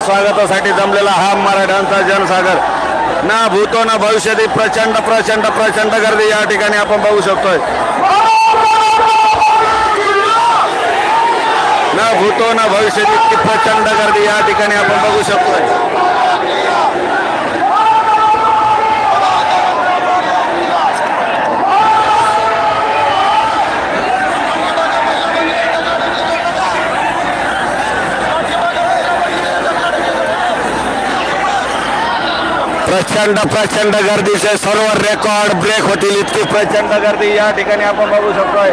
स्वागतासाठी जमलेला हा मराठ्यांचा जनसागर ना भूतो ना भविष्यात प्रचंड प्रचंड प्रचंड गर्दी या ठिकाणी आपण बघू शकतोय। ना भूतो ना भविष्यात इतकी प्रचंड गर्दी या ठिकाणी आपण बघू शकतोय। प्रचंड प्रचंड गर्दीचे सर्व रेकॉर्ड ब्रेक होतील इतकी प्रचंड गर्दी या ठिकाणी आपण बघू शकतोय।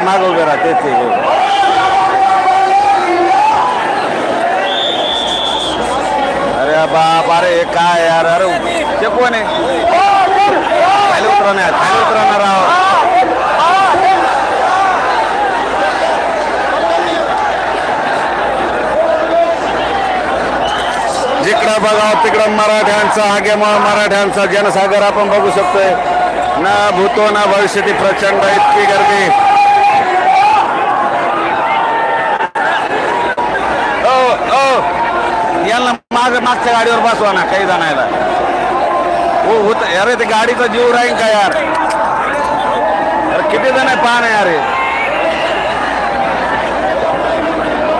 माग उभे राहते अरे बाप अरे काय यार अरे ते कोण आहे खाली उतरणार राव जिकडं बघावं तिकडं मराठ्यांचा आगेमाळ मराठ्यांचा जनसागर आपण बघू शकतोय। ना भूतो ना भविष्यती प्रचंड इतकी गर्दी। यांना मागच्या गाडीवर बसवा ना काही जाणायला हो होत अरे ते गाडीचा जीव राहील का यार किती जण आहे पाहणे अरे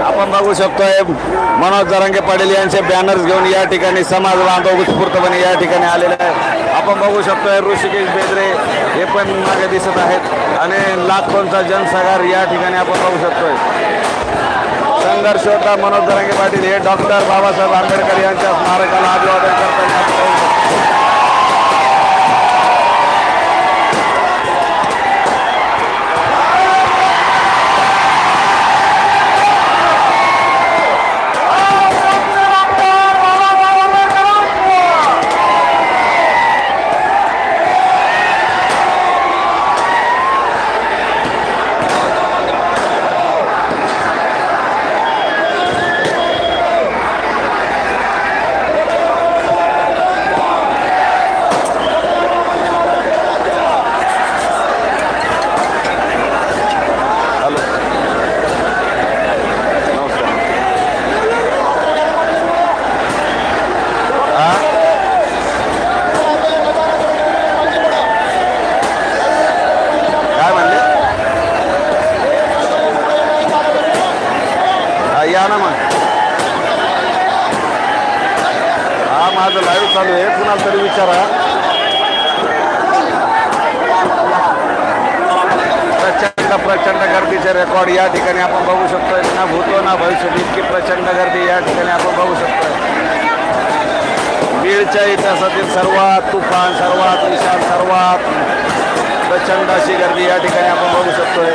आपण बघू शकतोय मनोज जरांगे पाटील यांचे बॅनर्स घेऊन या ठिकाणी समाज बांधव उत्स्फूर्तपणे या ठिकाणी आलेले आहे। आपण बघू शकतोय ऋषिकेश बेदरे हे पण मागे दिसत आहेत आणि लाखोंचा जनसागर या ठिकाणी आपण बघू शकतोय। संघर्ष होता मनोज जरांगे पाटील हे डॉक्टर बाबासाहेब आंबेडकर यांच्या स्मारकाला अभिवादन करताना माझं लाईव्ह चालू आहे कुणाला तरी विचारा। प्रचंड प्रचंड गर्दीचे रेकॉर्ड या ठिकाणी आपण बघू शकतोय। ना भूतो ना भविष्यात इतकी प्रचंड गर्दी या ठिकाणी आपण बघू शकतोय। बीडच्या इतिहासातील सर्वात तुफान सर्वात विशाल सर्वात प्रचंड अशी गर्दी या ठिकाणी आपण बघू शकतोय।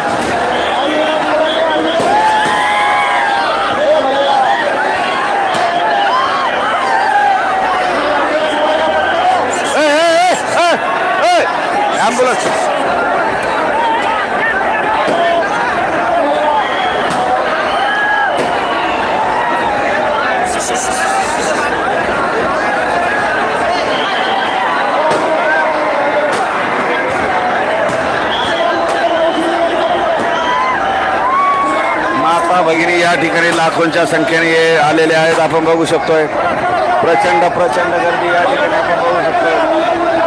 एम्बुलेंस माता भगिनी या ठिकाणी लाखोंच्या संख्येने आलेले आहेत आपण बघू शकतोय। प्रचंड प्रचंड गर्दी या ठिकाणी आपण बघू शकतोय।